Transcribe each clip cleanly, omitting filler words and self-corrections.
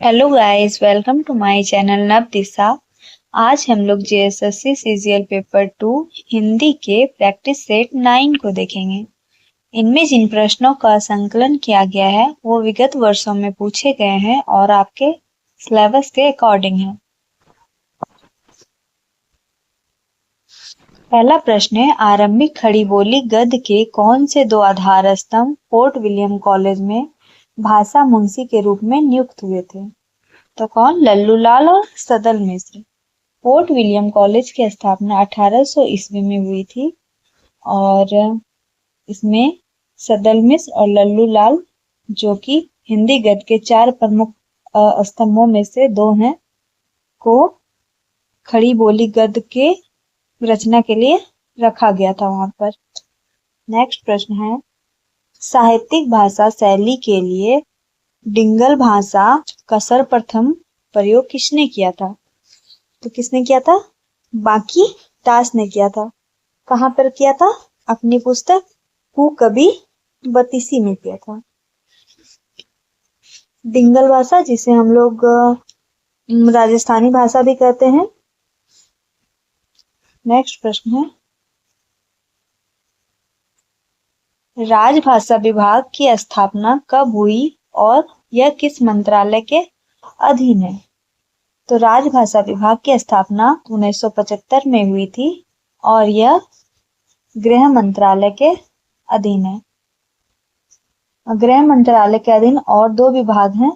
Hello guys, welcome to my channel Nav Disha. आज हम लोग जेएसएससी सीजीएल पेपर 2 हिंदी के प्रैक्टिस सेट 9 को देखेंगे। इनमें जिन प्रश्नों का संकलन किया गया है वो विगत वर्षों में पूछे गए हैं और आपके सिलेबस के अकॉर्डिंग है। पहला प्रश्न है, आरंभिक खड़ी बोली गद्य के कौन से दो आधार स्तंभ फोर्ट विलियम कॉलेज में भाषा मुंशी के रूप में नियुक्त हुए थे? तो कौन? लल्लूलाल और सदल मिश्र। फोर्ट विलियम कॉलेज की स्थापना 1800 ईस्वी में हुई थी और इसमें सदल मिश्र और लल्लूलाल, जो कि हिंदी गद्य के 4 प्रमुख स्तंभों में से 2 हैं, को खड़ी बोली गद्य के रचना के लिए रखा गया था वहां पर। नेक्स्ट प्रश्न है, साहित्यिक भाषा शैली के लिए डिंगल भाषा का सर्वप्रथम प्रयोग किसने किया था? तो किसने किया था? बांकी दास ने किया था। कहाँ पर किया था? अपनी पुस्तक हु कभी बतीसी में किया था। डिंगल भाषा, जिसे हम लोग राजस्थानी भाषा भी कहते हैं। नेक्स्ट प्रश्न है, राजभाषा विभाग की स्थापना कब हुई और यह किस मंत्रालय के अधीन है? तो राजभाषा विभाग की स्थापना 1975 में हुई थी और यह गृह मंत्रालय के अधीन है। गृह मंत्रालय के अधीन और 2 विभाग हैं,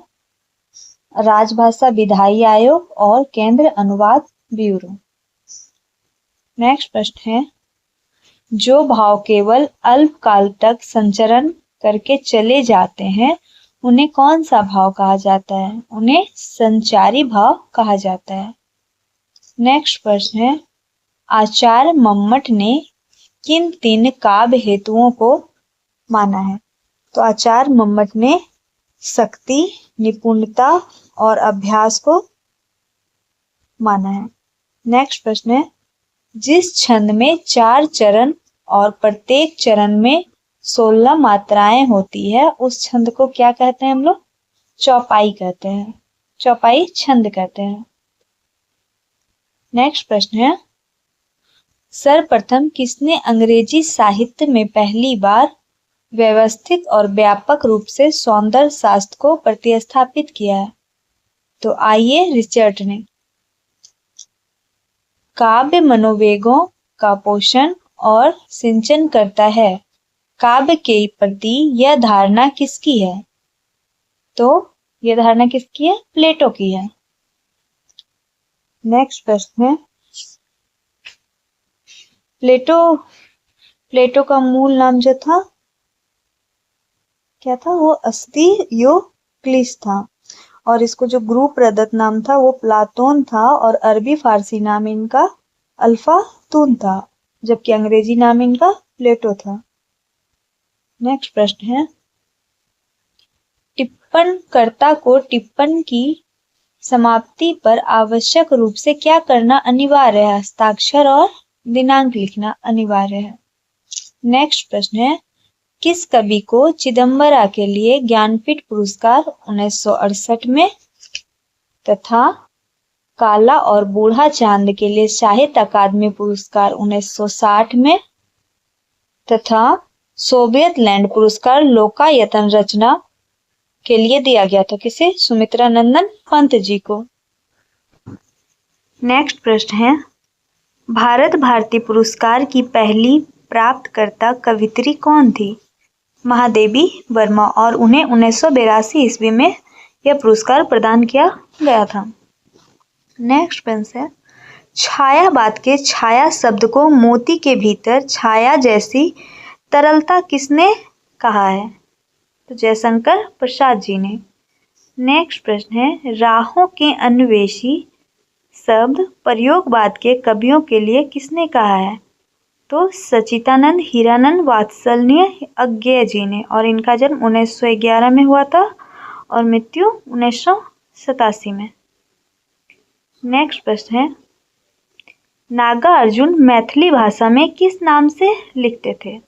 राजभाषा विधायी आयोग और केंद्र अनुवाद ब्यूरो। नेक्स्ट प्रश्न है, जो भाव केवल अल्पकाल तक संचरण करके चले जाते हैं उन्हें कौन सा भाव कहा जाता है? उन्हें संचारी भाव कहा जाता है। नेक्स्ट प्रश्न है, आचार्य मम्मट ने किन 3 काव्य हेतुओं को माना है? तो आचार्य मम्मट ने शक्ति, निपुणता और अभ्यास को माना है। नेक्स्ट प्रश्न है, जिस छंद में 4 चरण और प्रत्येक चरण में 16 मात्राएं होती है उस छंद को क्या कहते हैं हम लोग? चौपाई कहते हैं। चौपाई छंद कहते हैं। नेक्स्ट प्रश्न है, सर्वप्रथम किसने अंग्रेजी साहित्य में पहली बार व्यवस्थित और व्यापक रूप से सौंदर्य शास्त्र को प्रतिस्थापित किया है? तो आइए रिचर्ड ने। काव्य मनोवेगों का पोषण और सिंचन करता है। काव्य के प्रति यह धारणा किसकी है? तो यह धारणा किसकी है? प्लेटो की है। नेक्स्ट प्रश्न है, प्लेटो का मूल नाम जो था क्या था? वो अस्तियोक्लिस था और इसको जो गुरु प्रदत्त नाम था वो प्लाटोन था और अरबी फारसी नाम इनका अल्फातून था, जबकि अंग्रेजी नाम इनका प्लेटो था। नेक्स्ट प्रश्न है, टिप्पणकर्ता को टिप्पण की समाप्ति पर आवश्यक रूप से क्या करना अनिवार्य है? हस्ताक्षर और दिनांक लिखना अनिवार्य है। नेक्स्ट प्रश्न है, किस कवि को चिदंबरा के लिए ज्ञानपीठ पुरस्कार 1968 में तथा काला और बूढ़ा चांद के लिए साहित्य अकादमी पुरस्कार 1960 में तथा सोवियत लैंड पुरस्कार लोकायतन रचना के लिए दिया गया था? किसे? सुमित्रा नंदन पंत जी को। नेक्स्ट प्रश्न है, भारत भारती पुरस्कार की पहली प्राप्तकर्ता कवियत्री कौन थी? महादेवी वर्मा, और उन्हें 1982 ईस्वी में यह पुरस्कार प्रदान किया गया था। नेक्स्ट प्रश्न है, छायावाद के छाया शब्द को मोती के भीतर छाया जैसी तरलता किसने कहा है? तो जयशंकर प्रसाद जी ने। नेक्स्ट प्रश्न है, राहों के अन्वेषी शब्द प्रयोगवाद के कवियों के लिए किसने कहा है? तो सचिदानंद हीरानंद वात्सल्य अज्ञेय जी ने, और इनका जन्म 1911 में हुआ था और मृत्यु 1987 में। नेक्स्ट प्रश्न है, नागार्जुन मैथिली भाषा में किस नाम से लिखते थे?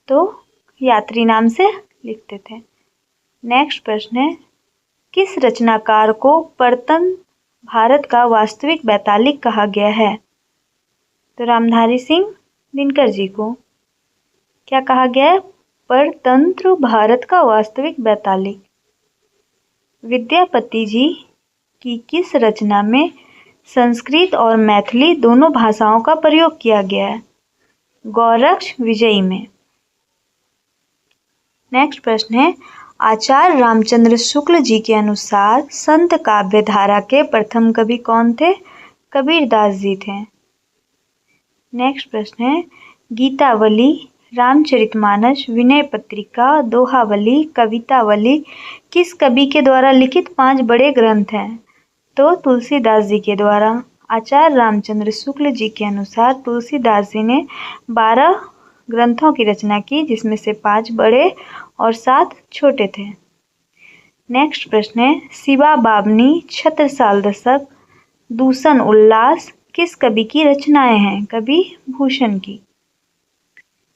तो यात्री नाम से लिखते थे। नेक्स्ट प्रश्न है, किस रचनाकार को परतंत्र भारत का वास्तविक वैतालिक कहा गया है? तो रामधारी सिंह दिनकर जी को क्या कहा गया है? परतंत्र भारत का वास्तविक वैतालिक। विद्यापति जी की किस रचना में संस्कृत और मैथिली दोनों भाषाओं का प्रयोग किया गया है? गौरक्ष विजयी में। नेक्स्ट प्रश्न है, आचार्य रामचंद्र शुक्ल जी के अनुसार संत काव्य धारा के प्रथम कवि कौन थे? कबीरदास जी थे। नेक्स्ट प्रश्न है, गीतावली, रामचरितमानस, विनय पत्रिका, दोहावली, कवितावली किस कवि के द्वारा लिखित 5 बड़े ग्रंथ हैं? तो तुलसीदास जी के द्वारा। आचार्य रामचंद्र शुक्ल जी के अनुसार तुलसीदास जी ने 12 ग्रंथों की रचना की, जिसमें से 5 बड़े और 7 छोटे थे। नेक्स्ट प्रश्न है, शिवा बावनी, छत्रसाल दशक, दूषण उल्लास किस कवि की रचनाएं हैं? कवि भूषण की।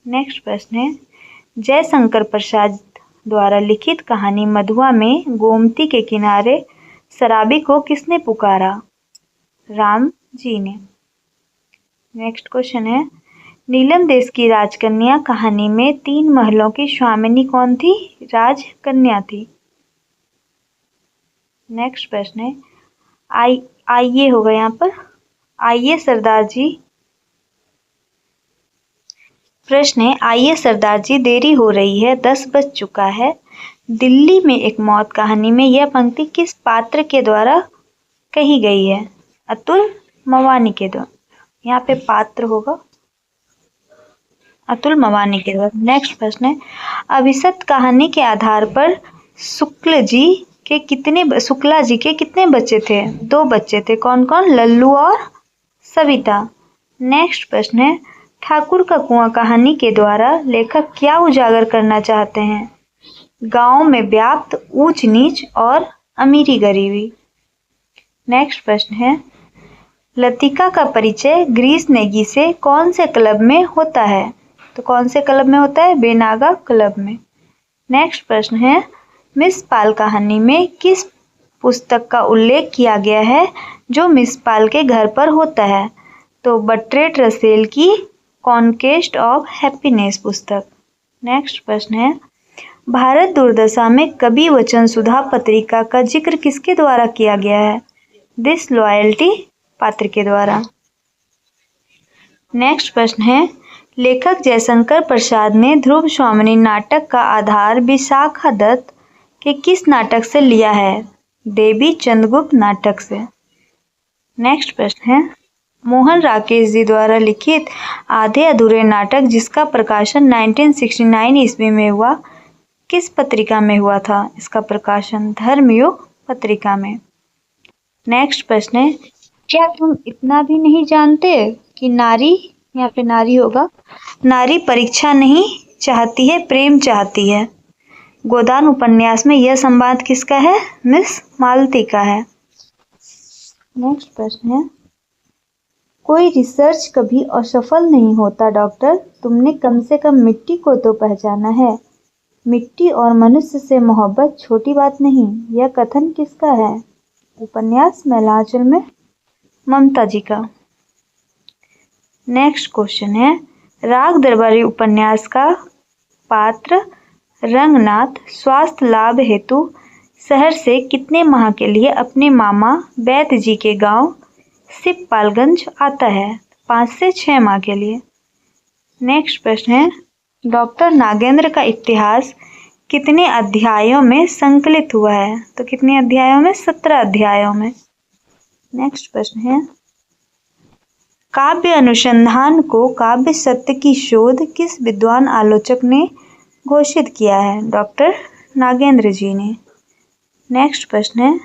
नेक्स्ट प्रश्न है, जयशंकर प्रसाद द्वारा लिखित कहानी मधुआ में गोमती के किनारे शराबी को किसने पुकारा? राम जी ने। नेक्स्ट क्वेश्चन है, नीलम देश की राजकन्या कहानी में 3 महलों की स्वामिनी कौन थी? राजकन्या थी। नेक्स्ट प्रश्न है, आइए होगा यहाँ पर, आइए सरदार जी। प्रश्न है, आइए सरदार जी देरी हो रही है, 10 बज चुका है। दिल्ली में एक मौत कहानी में यह पंक्ति किस पात्र के द्वारा कही गई है? अतुल मवानी के द्वारा। यहाँ पे पात्र होगा अतुल मवानी के द्वारा। नेक्स्ट प्रश्न है, अभिशप्त कहानी के आधार पर शुक्ला जी के कितने बच्चे थे? 2 बच्चे थे। कौन कौन? लल्लू और सविता। नेक्स्ट प्रश्न है, ठाकुर का कुआं कहानी के द्वारा लेखक क्या उजागर करना चाहते हैं? गांव में व्याप्त ऊंच नीच और अमीरी गरीबी। नेक्स्ट प्रश्न है, लतिका का परिचय ग्रीस नेगी से कौन से क्लब में होता है? तो कौन से क्लब में होता है? बेनागा क्लब में। नेक्स्ट प्रश्न है, मिस पाल कहानी में किस पुस्तक का उल्लेख किया गया है जो मिस पाल के घर पर होता है? तो बर्ट्रेड रसेल की कॉन्क्वेस्ट ऑफ हैप्पीनेस पुस्तक। नेक्स्ट प्रश्न है, भारत दुर्दशा में कवि वचन सुधा पत्रिका का जिक्र किसके द्वारा किया गया है? डिसलॉयल्टी पात्र के द्वारा। नेक्स्ट प्रश्न है, लेखक जयशंकर प्रसाद ने ध्रुव स्वामिनी नाटक का आधार विशाखा दत्त के किस नाटक से लिया है? देवी चंद्रगुप्त नाटक से। नेक्स्ट प्रश्न है, मोहन राकेश जी द्वारा लिखित आधे अधूरे नाटक जिसका प्रकाशन 1969 ईस्वी में हुआ, किस पत्रिका में हुआ था? इसका प्रकाशन धर्मयुग पत्रिका में। नेक्स्ट प्रश्न है, क्या तुम इतना भी नहीं जानते कि नारी, यहाँ पे नारी होगा, नारी परीक्षा नहीं चाहती है, प्रेम चाहती है। गोदान उपन्यास में यह संवाद किसका है? मिस मालती का है। नेक्स्ट प्रश्न है, कोई रिसर्च कभी असफल नहीं होता डॉक्टर, तुमने कम से कम मिट्टी को तो पहचाना है। मिट्टी और मनुष्य से मोहब्बत छोटी बात नहीं, यह कथन किसका है? उपन्यास मैलांचल में ममता जी का। नेक्स्ट क्वेश्चन है, राग दरबारी उपन्यास का पात्र रंगनाथ स्वास्थ्य लाभ हेतु शहर से कितने माह के लिए अपने मामा वैद्य जी के गांव शिवपालगंज आता है? 5 से 6 माह के लिए। नेक्स्ट प्रश्न है, डॉक्टर नागेंद्र का इतिहास कितने अध्यायों में संकलित हुआ है? तो कितने अध्यायों में? 17 अध्यायों में। नेक्स्ट प्रश्न है, काव्य अनुसंधान को काव्य सत्य की शोध किस विद्वान आलोचक ने घोषित किया है? डॉक्टर नागेंद्र जी ने। नेक्स्ट प्रश्न है,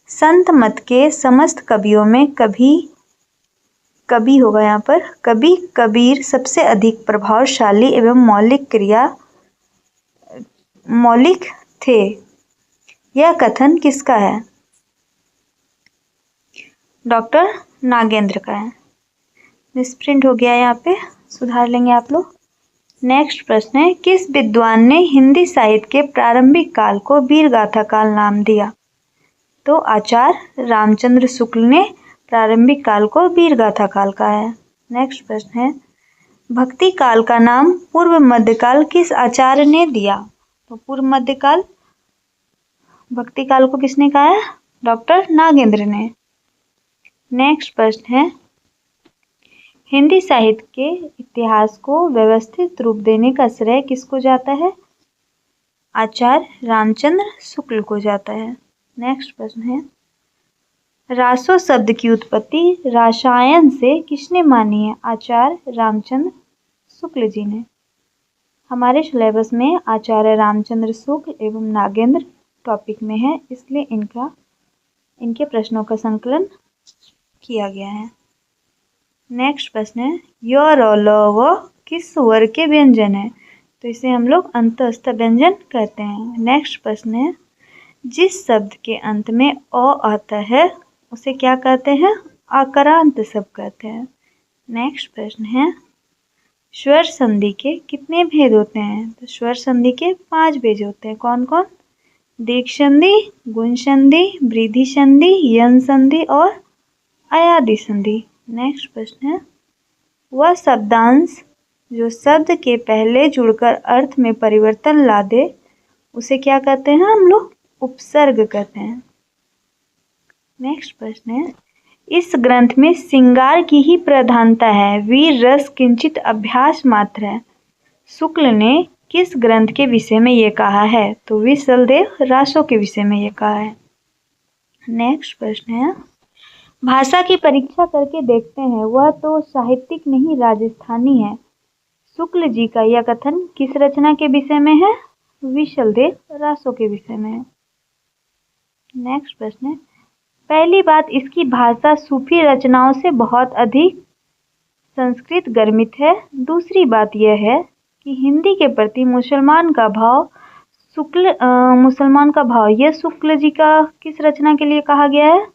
संत मत के समस्त कवियों में कवि होगा यहाँ पर, कवि कबीर सबसे अधिक प्रभावशाली एवं मौलिक थे, यह कथन किसका है? डॉक्टर नागेंद्र का है। मिसप्रिंट हो गया यहाँ पे, सुधार लेंगे आप लोग। नेक्स्ट प्रश्न है, किस विद्वान ने हिंदी साहित्य के प्रारंभिक काल को वीर गाथा काल नाम दिया? तो आचार्य रामचंद्र शुक्ल ने प्रारंभिक काल को वीर गाथा काल कहा है। नेक्स्ट प्रश्न है, भक्ति काल का नाम पूर्व मध्यकाल किस आचार्य ने दिया? तो पूर्व मध्यकाल भक्ति काल को किसने कहा है? डॉक्टर नागेंद्र ने। नेक्स्ट प्रश्न है, हिंदी साहित्य के इतिहास को व्यवस्थित रूप देने का श्रेय किसको जाता है? आचार्य रामचंद्र शुक्ल को जाता है। नेक्स्ट प्रश्न है, रासो शब्द की उत्पत्ति रसायन से किसने मानी है? आचार्य रामचंद्र शुक्ल जी ने। हमारे सिलेबस में आचार्य रामचंद्र शुक्ल एवं नागेंद्र टॉपिक में है, इसलिए इनके प्रश्नों का संकलन किया गया है। नेक्स्ट प्रश्न है, य र ल व किस स्वर के व्यंजन है? तो इसे हम लोग अंतस्थ व्यंजन कहते हैं। नेक्स्ट प्रश्न है, जिस शब्द के अंत में अ आता है उसे क्या कहते हैं? आकारांत शब्द कहते हैं। नेक्स्ट प्रश्न है, स्वर संधि के कितने भेद होते हैं? तो स्वर संधि के 5 भेद होते हैं। कौन कौन? दीर्घ संधि, गुण संधि, वृद्धि संधि, यन संधि और अयादि संधि। नेक्स्ट प्रश्न है, वह शब्दांश जो शब्द के पहले जुड़कर अर्थ में परिवर्तन ला दे उसे क्या कहते हैं? हम लोग उपसर्ग कहते हैं। नेक्स्ट प्रश्न है, इस ग्रंथ में श्रृंगार की ही प्रधानता है, वीर रस किंचित अभ्यास मात्र है। शुक्ल ने किस ग्रंथ के विषय में ये कहा है? तो विशलदेव रासो के विषय में ये कहा है। नेक्स्ट प्रश्न है, भाषा की परीक्षा करके देखते हैं, वह तो साहित्यिक नहीं राजस्थानी है। शुक्ल जी का यह कथन किस रचना के विषय में है? विशलदेव रासो के विषय में है। नेक्स्ट प्रश्न है, पहली बात इसकी भाषा सूफी रचनाओं से बहुत अधिक संस्कृत गर्मित है। दूसरी बात यह है कि हिंदी के प्रति मुसलमान का भाव यह शुक्ल जी का किस रचना के लिए कहा गया है?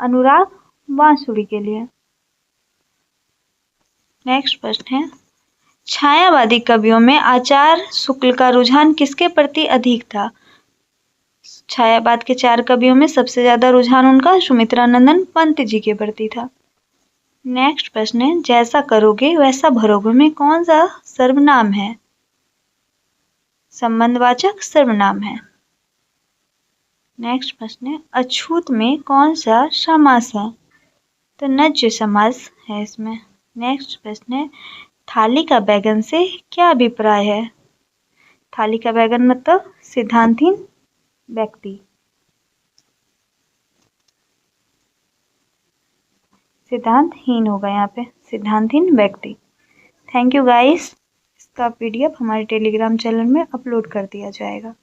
अनुराग बांसुरी के लिए। नेक्स्ट प्रश्न है, छायावादी कवियों में आचार्य शुक्ल का रुझान किसके प्रति अधिक था? छायावाद के 4 कवियों में सबसे ज्यादा रुझान उनका सुमित्रानंदन पंत जी के प्रति था। नेक्स्ट प्रश्न है, जैसा करोगे वैसा भरोगे में कौन सा सर्वनाम है? संबंधवाचक सर्वनाम है। नेक्स्ट प्रश्न है, अछूत में कौन सा समास है? तो नज्य समास है इसमें। नेक्स्ट प्रश्न है, थाली का बैगन से क्या अभिप्राय है? थाली का बैगन मतलब सिद्धांतहीन व्यक्ति। सिद्धांतहीन होगा यहाँ पे, सिद्धांतहीन व्यक्ति। Thank you guys. इसका PDF हमारे टेलीग्राम चैनल में अपलोड कर दिया जाएगा।